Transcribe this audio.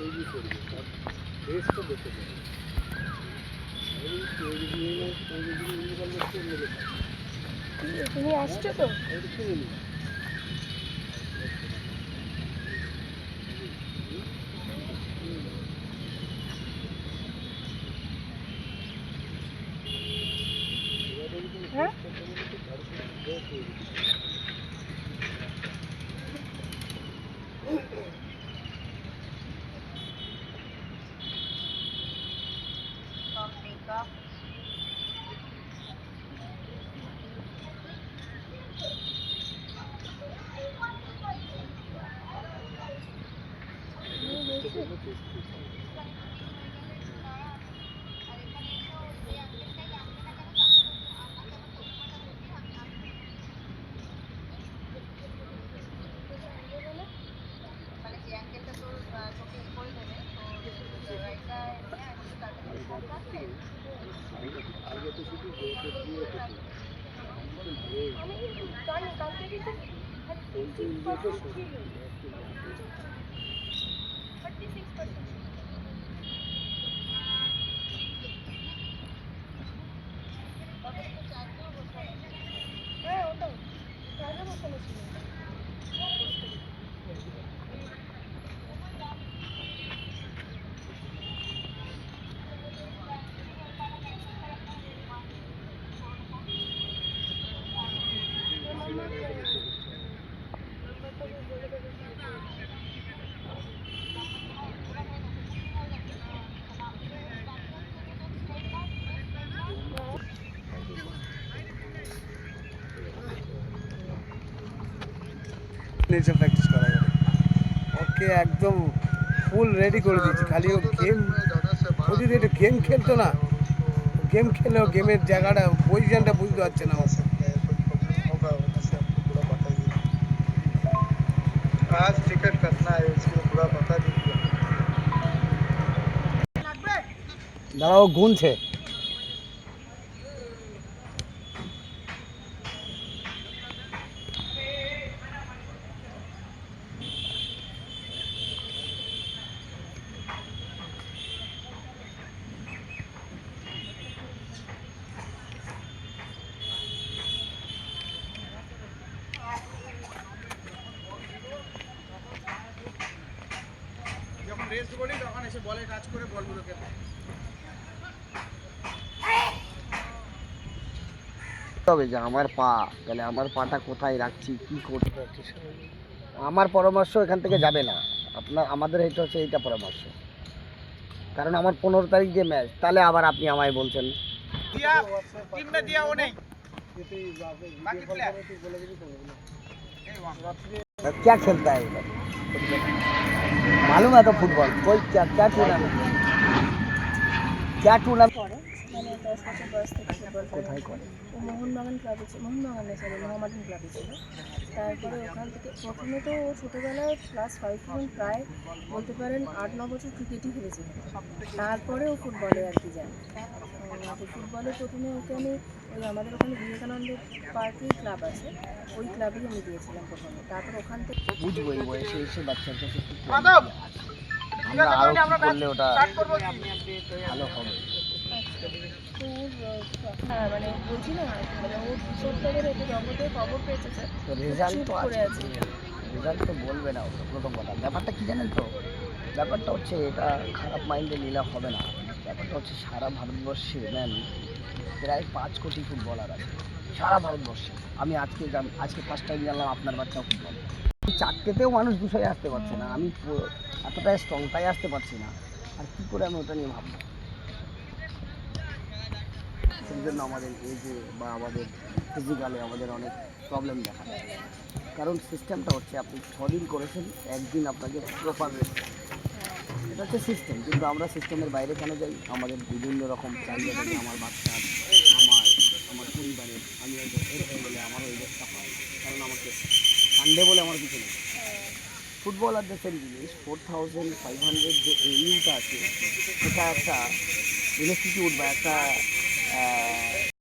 তৈরি করবে, তার টেস্টটা দেখতে পাবে। এই তৈরি নিয়ে না, তৈরি দিয়ে নিয়ে গেলে একটু মেরে খাবে। তুমি আসছো তো? এটা কিনে নিই। হ্যাঁ আগে তো শুধু জোর দিয়ে হতো, আমি জানি কালকে কিন্তু পোলট্রি ইন্ডিয়াতে একটু 36%। হ্যাঁ ওটাই চার্জে বসানো ছিল। নিচে প্র্যাকটিস করা যাবে। ওকে একদম ফুল রেডি করে দিয়েছি, খালি ও গেম ও যদি একটু গেম খেলতো না, গেম খেলেও গেমের জায়গাটা পজিশনটা বুঝতে পারছে না ও। आज टिकट करना है उसको पूरा बता दीजिए। দাঁড়াও গুনছে। যখন রেস্ট করি তখন এসে বলে টাচ করে বলগুলোকে তবে যে আমার পা, তাহলে আমার পাটা কোথায় রাখছি, কি করতে, আমার পরামর্শ এখান থেকে যাবে না। আমাদের এটা হচ্ছে এইটা পরামর্শ, কারণ আমার 15 তারিখ যে ম্যাচ, তাহলে আবার আপনি আমায় বলছেন दिया टीम में दिया वो नहीं बाकी प्लेयर क्या खेलता है इधर, मालूम है तो फुटबॉल कोई क्या क्या टूर्नामेंट, क्या टूर्नामेंट মানে 10 বছর বয়স থেকে ফুটবল কোথায় করে? ও মোহনবাগান ক্লাবে ছিল, মোহনবাগানে সরি মোহামেডান ক্লাবে ছিল। তারপরে ওখান থেকে প্রথমে তো ও ছোটোবেলায় ক্লাস 5 পর্যন্ত প্রায় বলতে পারেন 8-9 বছর ক্রিকেটই খেলেছিল। তারপরে ও ফুটবলে আর কি যায়। তো ফুটবলে প্রথমে ওকে আমি ওই আমাদের ওখানে বিবেকানন্দ পার্কে ক্লাব আছে, ওই ক্লাবেই আমি দিয়েছিলাম প্রথমে। তারপর ওখান থেকে বুঝবো এই বয়সে এসে বাচ্চার কাছে একটু মাধব আমরা আরো কি করলে ওটা ভালো হবে। তো হ্যাঁ মানে বলছি না, মানে ও 2 সপ্তাহ ধরে এটা জগতে খবর পেয়েছে স্যার, তো রেজাল্ট চুপ তো করে আছে, আছে। রেজাল্ট তো বলবে না ওটা প্রথম কথা। ব্যাপারটা কি জানেন তো, ব্যাপারটা হচ্ছে এটা খারাপ মাইন্ডে নিলে হবে না। ব্যাপারটা হচ্ছে সারা ভারতবর্ষে নেন প্রায় 5 কোটি ফুটবলার আছে সারা ভারতবর্ষে। আমি আজকে ফার্স্ট টাইম জানলাম আপনার বাচ্চা ফুটবল। চারটেতেও মানুষ দুশোয় আসতে পারছে না, আমি এতটাই স্ট্রং তাই আসতে পারছি না, আর কী করে আমি ওটা নিয়ে ভাববো। সেই জন্য আমাদের এজে বা আমাদের ফিজিক্যালে আমাদের অনেক প্রবলেম দেখা যায়। কারণ সিস্টেমটা হচ্ছে আপনি 6 দিন করেছেন, একদিন আপনাকে প্রপার রেস্ট, এটা হচ্ছে সিস্টেম। কিন্তু আমরা সিস্টেমের বাইরে কেন যাই? আমাদের বিভিন্ন রকম চাহিদা থাকে, আমার বাচ্চার, আমার পরিবারের। আমি হেড হয়ে গেলে আমারও এই রেস্টটা পাই, কারণ আমাকে সানডে বলে আমার কিছু নেই। ফুটবলারদের সেম জিনিস, 4500 যে ইউটা আছে, এটা একটা ইনস্টিটিউট বা একটা